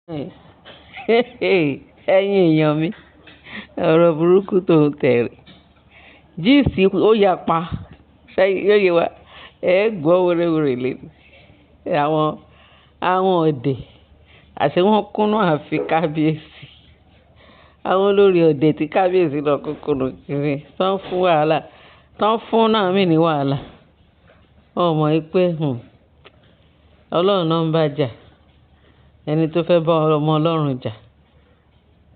ẹ̀yin èèyàn mi ọ̀rọ̀ burúkú tó ń tẹ̀rẹ̀ jíìsì ó yapa yóò yé wa gbọ́ wéréwéré lẹ́nu àwọn ọ̀dẹ̀ àti wọ́n kúnnú àfi kábíyèsí àwọn olórí ọ̀dẹ̀ tí kábíyèsí lọ kúkúrú kiri tán fún wàhálà tán fún Naomi ní wàhálà ọmọ yìí pé ọlọ́run náà ń bá jà ẹni tó fẹ́ bá ọmọ ọlọ́run jà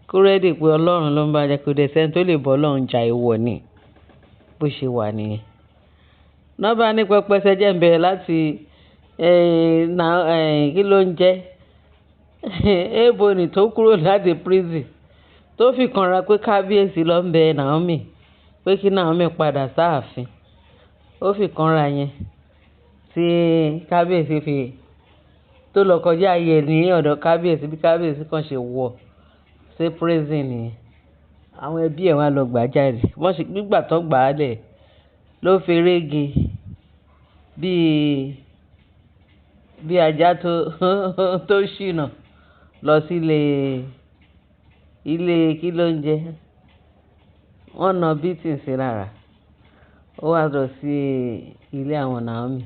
kó rẹ́dì pé ọlọ́run ló ń bá jà kò dẹ̀ sẹ́ni tó lè bọ́ ọlọ́run jà ìwọ ni bó ṣe wà nìyẹn. nọ́bà ní pẹpẹsẹ jẹ́ ń bẹ̀rẹ̀ láti kí ló ń jẹ́ Ebony tó kúrò láti prison tó fi kanra pé kábíyèsí ló ń bẹ Naomi pé kí Naomi padà sáàfin ó fi kanra yẹn tí kábíyèsí fi tó lọ kọjá ayé ní ọ̀dọ̀ kábíyèsí bí kábíyèsí kan ṣe wọ̀ sí prison nìyẹn àwọn ẹbí ẹ̀ wá lọ gbà jáde wọ́n ṣe gbígbà tó gbà á lẹ̀ ló fi rége bí ajá tó ṣìnà lọ sílé ilé kí ló ń jẹ wọ́n na bítìn sí lára ó wá lọ sí ilé àwọn Naomi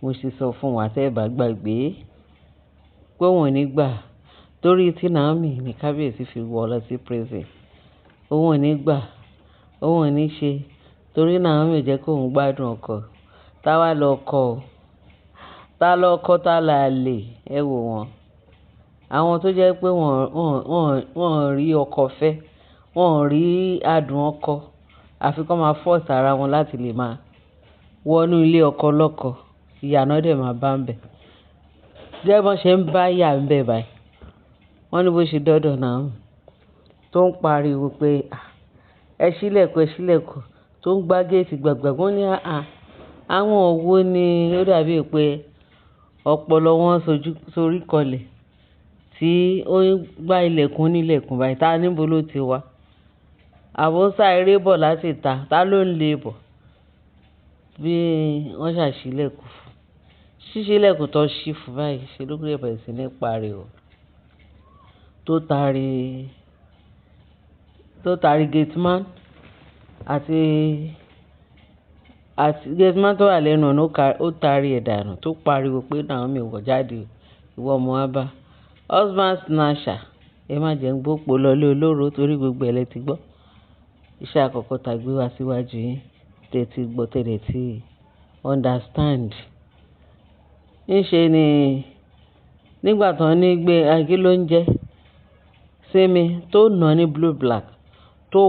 mo ṣe sọ fún wa tẹ́ ẹ bá gbàgbé pé wọn ò ní gbà torí tí Naomi ní kábíyèsí fi wọ́ lọ sí prison òun ò ní gbà òun ò ní ṣe torí Naomi jẹ́ kóun gbádùn ọkọ táwa lọ kọ tá lọ kọ tá là lè ẹ wò wọ́n àwọn tó jẹ́ pé wọ́n rí ọkọ fẹ́ wọ́n rí adùn ọkọ àfi kọ́ máa fọ́ọ̀sì ara wọn láti lè máa wọnú ilé ọkọ lọ́kọ ìyànà dẹ̀ máa bá ń bẹ̀ jẹ́ bọ́n ṣe ń bá yà ń bẹ̀ báyìí wọ́n ní bó ṣe dọ́dọ̀ Naomi tó ń pariwo pé ẹ ṣílẹ̀kùn tó ń gbá géètì gbàgbà wọ́n ní àwọn òwò ni ó dàbí pé ọpọlọ wọn sorí kọlẹ̀ tí ó ń gbá ilẹ̀kùn nílẹ̀kùn báyìí ta níbo ló ti wá àbọ̀sà eré bọ̀ láti ta ló ń lè bọ̀ bí wọ́n ṣàṣílẹ̀kùn fún ṣíṣílẹ̀kùn tó ṣí fún báyìí ṣe ló gbé bẹ̀rẹ̀ sí ní pariwo tó taari gateman àti gateman tó wà lẹ́nu ọ̀nà ó taari ẹ̀ dànù tó pariwo pé Naomi wọ̀ jáde ìwọ ọmọ wa bá husband snatcher ẹ má jẹ́ ń gbópo lọlé olóró torí gbogbo ẹ̀ lẹ ti gbọ́ iṣẹ́ àkọ́kọ́ tá gbé wá síwájú yín tètè gbọ́ tẹ̀lé tí understand ńṣe ni nígbà tán ní gbé agí ló ń jẹ́ Simi tó nà ní blue black tó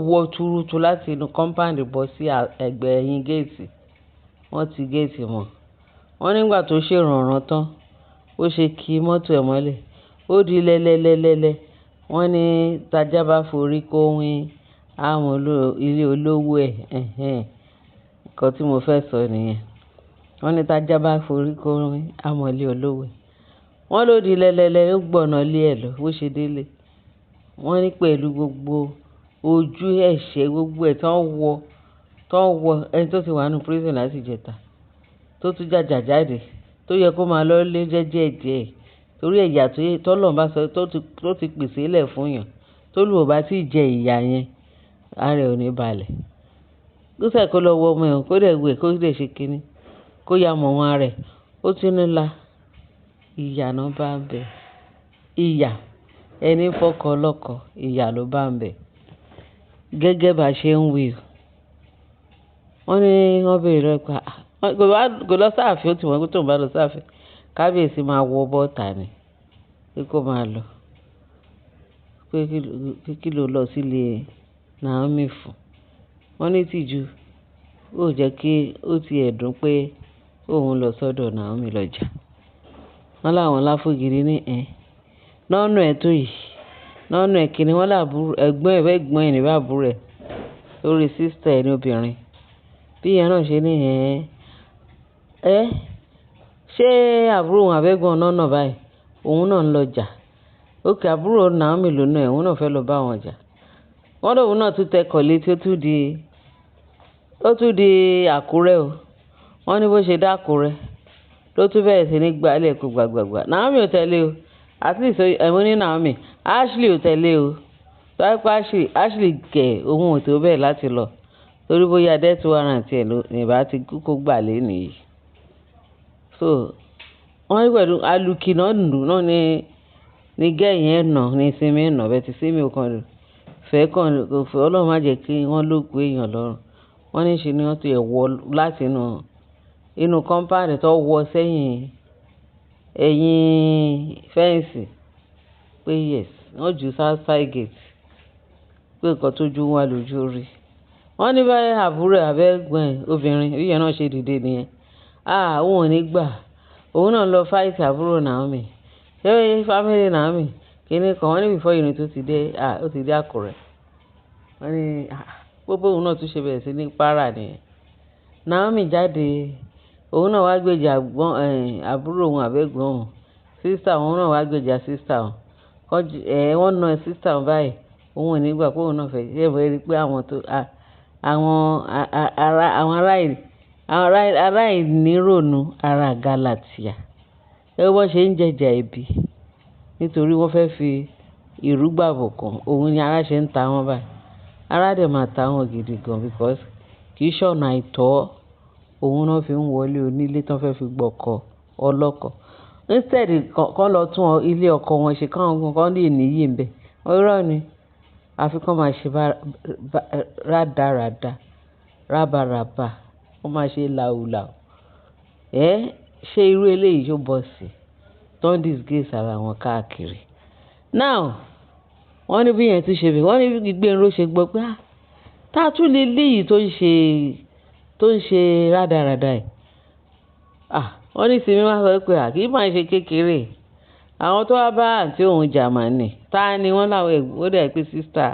wọ túrútú láti inú compound bọ́ sí ẹgbẹ́ ẹ̀yìn géètì wọ́n ti géètì mọ́ wọ́n nígbà tó ṣèrànràn tán ó ṣe kí mọ́tò ẹ̀ mọ́lẹ̀ ó di lẹ́lẹ́lẹ́lẹ́lẹ́ wọ́n ní tajá bá forí kó wín àwọn ilé olówó ẹ̀ nǹkan tí mo fẹ́ sọ nìyẹn wọ́n ní tajá bá forí kó wín àwọn ilé olówó ẹ̀ wọ́n ló di lẹ́lẹ́lẹ́ ó gbọ̀nà lé ẹ̀ lọ bó ṣe délé wọ́n ní pẹ̀lú gbogbo ojú ẹ̀ṣẹ̀ gbogbo ẹ̀ tán wọ ẹni tó ti wà nù prison láti jẹta tó tún jàjà jáde tó yẹ kó máa lọ lé jẹ́jẹ́ torí ẹ̀yà tọ́lọ̀ bá sọ tó ti pèsè lẹ̀ fún yàn tó lù ọ́ bá sì jẹ ìyà yẹn ara ẹ̀ ò ní balẹ̀ kó sẹ̀ kó lọ wọ ọmọ ẹ̀ kó dẹ̀ wẹ̀ kó dẹ̀ ṣe kínní kó ya mọ̀ wọn rẹ̀ ó tún ní la ìyà náà bá ń bẹ̀ ìyà ẹni fọkọ lọ́kọ ìyà ló bá ń bẹ̀ gẹ́gẹ́ bá ṣe ń wí wọ́n ní wọ́n béèrè lọ́pàá kò lọ sáàfin ó ti wọ́n tó ń bá lọ sáàfin kábíyèsí máa wọ bọ́ọ̀tà ni pé kó máa lọ pé kí ló lọ sílé Naomi fún wọ́n ní tìjú ó jẹ́ kí ó ti ẹ̀dùn pé òun lọ sọ́dọ̀ Naomi lọ́jà wọ́n láwọn láfògiri ní nọ́ọ̀nù ẹ̀ tó yìí nọ́ọ̀nù ẹ̀ kìíní wọ́n làbúrò ẹ̀gbọ́n ẹ̀ níbà àbúrò ẹ̀ lórí sísítà ẹ̀ ní obìnrin bí ìyẹn náà ṣe ní ṣé àbúrò òun àbẹ́gbọ́n náà báyìí òun náà ń lọ jà òkè àbúrò Naomi lónà ẹ̀ òun náà fẹ́ lọ bá wọn jà wọ́n lóun náà tún tẹkọ̀ létí ó tún di Àkúrẹ́ o wọ́n ní bó ṣe dá Àkúrẹ́ ló tún bẹ̀rẹ̀ sí ní gbálẹ̀ kó gbàgbàgbà Naomi ò tẹ̀lé o at least ẹ̀mú ní Naomi Ashley ò tẹ̀lé o tọ́wọ́ pé Ashley kẹ̀ ohun ò tó bẹ́ẹ̀ láti lọ torí bóyá death warrant ẹ̀ ló nìbá ti kúkú gbà lé nìyí so wọ́n ní pẹ̀lú alùkì náà lù náà ní gẹ́yìn ẹ̀ nà ní sinmi ẹ̀ nà bẹ́ẹ̀ ti sinmi ò kàn fẹ́ kàn kò fẹ́ ọlọ́run má jẹ́ kí wọ́n lóògùn èèyàn lọ́rùn wọ́n ní ṣe ni wọ́n ti wọ láti inú kọ́ńpáàdì tó wọ sẹ́yìn ẹ̀yìn fẹ́ǹsì pé yes wọ́n jù outside gate pé nǹkan tójú wà lójú rí wọ́n ní báyìí àbúrò abẹ́gbọ̀n obìnrin ìyẹn náà ṣe dìde nìyẹn òun ò ní gbà òun náà lọ fight àbúrò Naomi ṣé family Naomi kíní kan wọ́n ní before ìrìn tó ti dé ó ti dé Àkúrẹ́ wọ́n ní gbogbo òun náà tún ṣe bẹ̀rẹ̀ sí ní para nìyẹn Naomi jáde òun náà wá gbèjà àbúrò òun àbẹ́gbọ̀n òun sísà òun náà wá gbèjà sísà òun wọ́n na sísà òun báyìí òun ò ní gbà pé òun náà fẹ́ ṣe é rí pé àwọn aláìníròònú ara Galatia ẹ wọ́n ṣe ń jẹjà ẹ̀bi nítorí wọ́n fẹ́ fi ìrúgbàbọ̀ kan òun ni ara ṣe ń ta wọ́n báyìí ara dẹ̀ máa ta wọ́n gidi gan because kì í ṣọ̀nà àìtọ́ òun náà fi ń wọlé onílé tán fẹ́ fi gbọ́kọ ọlọ́kọ instead kan lọ tún ilé ọkọ wọn ṣe káwọn kan lè níyì ń bẹ̀ ọ̀rọ̀ ni àfi kán máa ṣe rádaràda rábaràbà wọ́n máa ṣe làwùlàwù ṣé irú eléyìí yóò bọ̀ sí don disgrace ara wọn káàkiri now wọ́n ní bí yẹn tún ṣe bẹ́ẹ̀ wọ́n ní Gbénró ṣe gbọ́ pé tá a tún lè léyìí tó ń ṣe rádaràda ẹ̀ wọ́n ní sinmi wá sọ pé kì í máa ṣe kékeré àwọn tó wá bá àǹtí òun Jámánì tá ni wọ́n láwọn ẹ̀gbọ́n ó dẹ̀ pé sísítà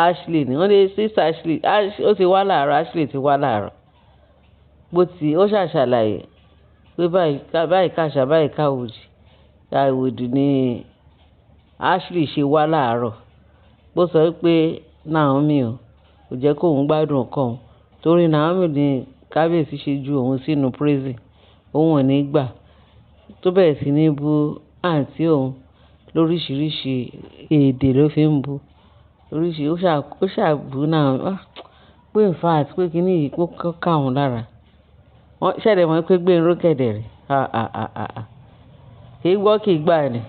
Ashley ni wọ́n ní sísítà Ashley ó ti wá láàárọ̀ Ashley ti wá láàárọ̀ ó ṣàṣàlàyé pé báyìí káṣà báyìí káwòdì ni Ashley ṣe wá láàárọ̀ bó sọ pé Naomi kò jẹ́ kóun gbádùn ọkàn torí Naomi ni kábíyèsí ṣe ju òun sínú prison òun ò ní gbà tó bẹ̀rẹ̀ sí ní bú àǹtí òun lóríṣiríṣi èdè ló fi ń bú lóríṣiríṣi ó ṣàbù náà pé in fact pé kíní yìí kó káwọn lára wọ́n ṣẹ̀dẹ̀ mọ́ pé Gbénró kẹ̀dẹ̀ rẹ̀ kì í gbọ́ kì í gbà ni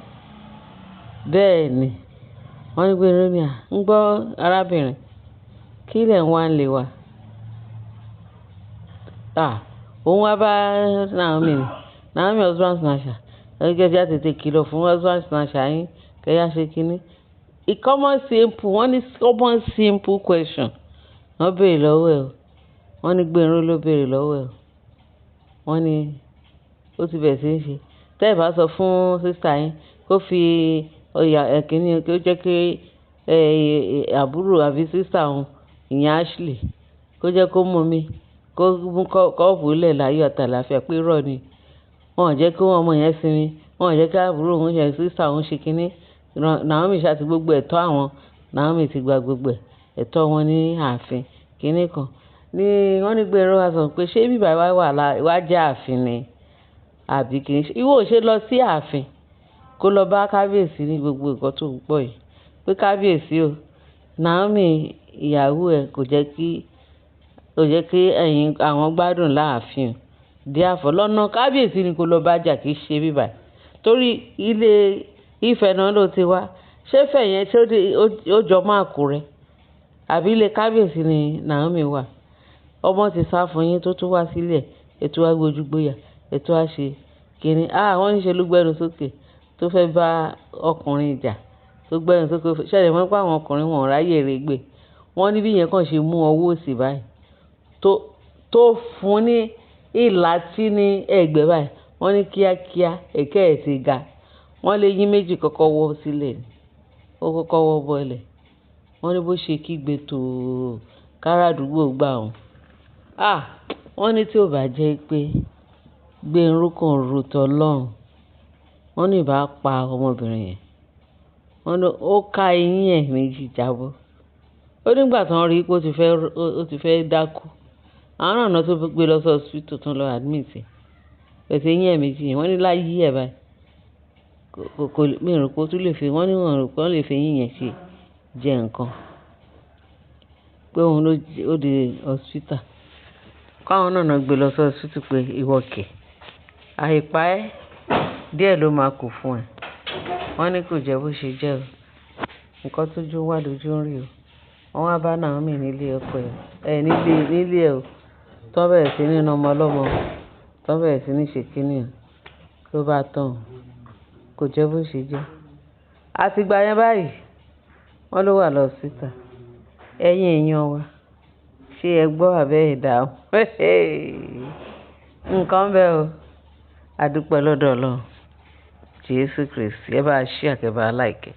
bẹ́ẹ̀ ni wọ́n ní Gbénró ni ń gbọ́ arábìnrin kí lẹ̀ ń wá ń lè wa òun wá bá Naomi husband snatcher gẹ́gẹ́ bí a tètè kìlọ̀ fún husband snatcher yín kẹ́yà ṣe kínní common simple question wọ́n béèrè lọ́wọ́ ẹ̀ wọ́n ní Gbénró ló béèrè lọ́wọ́ ẹ̀ wọ́n ní ó ti bẹ̀rẹ̀ sí í ṣe tẹ́ ẹ̀ bá sọ fún sísá yín kó fi kínní kó jẹ́ kí àbúrò àbí sísá òun ìyẹn Ashley kó jẹ́ kó mú mi kó mú kọ́ọ̀bù lẹ̀ láyọ̀ àtàlàfíà pé rọ̀ ni wọn ò jẹ́ kí wọ́n ọmọ yẹn sinmi wọn ò jẹ́ kí àbúrò òun ṣe sísá òun ṣe kínní Naomi ṣáà ti gbogbo ẹ̀tọ́ àwọn Naomi ti gba gbogbo ẹ̀tọ́ wọn ní ààfin kínní kan ní wọ́n ní Gbénró wá sọ pé ṣé bíbá wá jẹ́ ààfin ni àbí kì í ṣe ìwọ ò ṣe lọ sí ààfin kó lọ bá kábíyèsí ní gbogbo nǹkan tó ń pọ̀ yìí pé kábíyèsí o Naomi ìyàwó ẹ̀ kò jẹ́ kí ẹ̀yin àwọn gbádùn láàfin díàfọ̀ lọ́nà kábíyèsí ni kó lọ bá jà kì í ṣe bíbá torí ilé Ifẹ̀ náà ló ti wá ṣé Ifẹ̀ yẹn tí ó jọ mọ́ Àkúrẹ́ àbí ilé kábíyèsí ni Naomi wà ọmọ ti sá fún yín tó tún wá sílẹ̀ ètò agbójúgbóyà ètò àṣe kìíní wọ́n ń ṣe ló gbẹ́nu sókè tó fẹ́ bá ọkùnrin jà tó gbẹ́nu sókè ṣẹlẹ̀ mọ́ pé àwọn ọkùnrin wọn ráyè règbè wọ́n ní bí yẹn kàn ṣe mú ọwọ́ òsì báyìí tó fún ní ìlà tí ní ẹ̀gbẹ́ báyìí wọ́n ní kíákíá ẹ̀kẹ́ ẹ̀ ti ga wọ́n lé yín méjì kọ́kọ́ wọ́ sílẹ̀ ni ó kọ́kọ́ wọ́ bọ́lẹ̀ wọ́n ní bó ṣe kígbe tó káràdúgbò gbà wọn wọ́n ní tí ò bá jẹ́ pé Gbénró kan ro tọlọ́run wọ́n ní ìbá pa ọmọbìnrin yẹn wọ́n ní ó ká eyín ẹ̀ méjì jábọ́ ó nígbà tí wọ́n rí pé ó ti fẹ́ dákú àwọn náà tó gbé lọ sí hospital tán lọ admit pẹ̀sẹ̀ eyín ẹ̀ méjì yẹn wọ́n ní láyé ẹ̀ báyìí mi rò pé ó tún lè fi wọ́n ní wọ́n rò pé wọ́n lè fi eyín yẹn ṣe jẹ nǹkan pé òun ló ó di hospital káwọn náà gbé lọ sí hospital pé ìwọ kẹ̀ àìpa ẹ́ díẹ̀ ló máa kù fún ẹ wọ́n ní kò jẹ́ bó ṣe jẹ́ o nǹkan tójú wà lójú ń rí o wọ́n wá bá Naomi nílé ọkọ ẹ̀ nílé ẹ̀ o tó bẹ̀rẹ̀ sí ní ọmọ ọlọ́mọ tó bẹ̀rẹ̀ sí ní ṣe kínní ló bá tán kò jẹ́ bó ṣe jẹ́ àtìgbà yẹn báyìí wọ́n ló wà lọ́sítà ẹ̀yin èèyàn wa ṣé ẹ gbọ́ àbẹ́ ìdáhùn nǹkan bẹ́ẹ̀ o adúpẹ́ lọ́dọ̀ Ọlọ́run Jésù Kristi ẹ bá ṣí àkẹ́bà láìkẹ́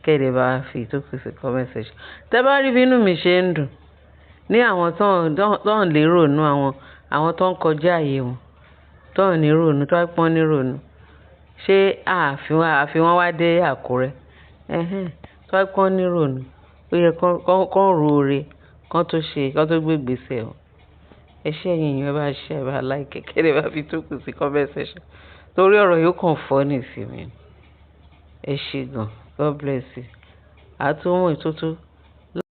kéde bá fi tó pèsè comment section tẹ́ bá rí bínú mi ṣe ń dùn ní àwọn tó ń lérò nú àwọn tó ń kọjá àyè wọn tó ń ní rònú tó ń pọ́n ní rònú ṣé àfihàn wá dé Àkúrẹ́ tó ń pọ́n ní rònú ó yẹ kán ro oore kán tó gbé gbèsè o ẹ ṣé ẹ̀yin èèyàn ẹ bá ṣe ẹ bá láìkẹ́ kéde bá fi tó pèsè comment section torí ọ̀rọ̀ yóò kàn fọ́ ní ìsinmi ẹ ṣé gan God bless you àtúnwò ìtótó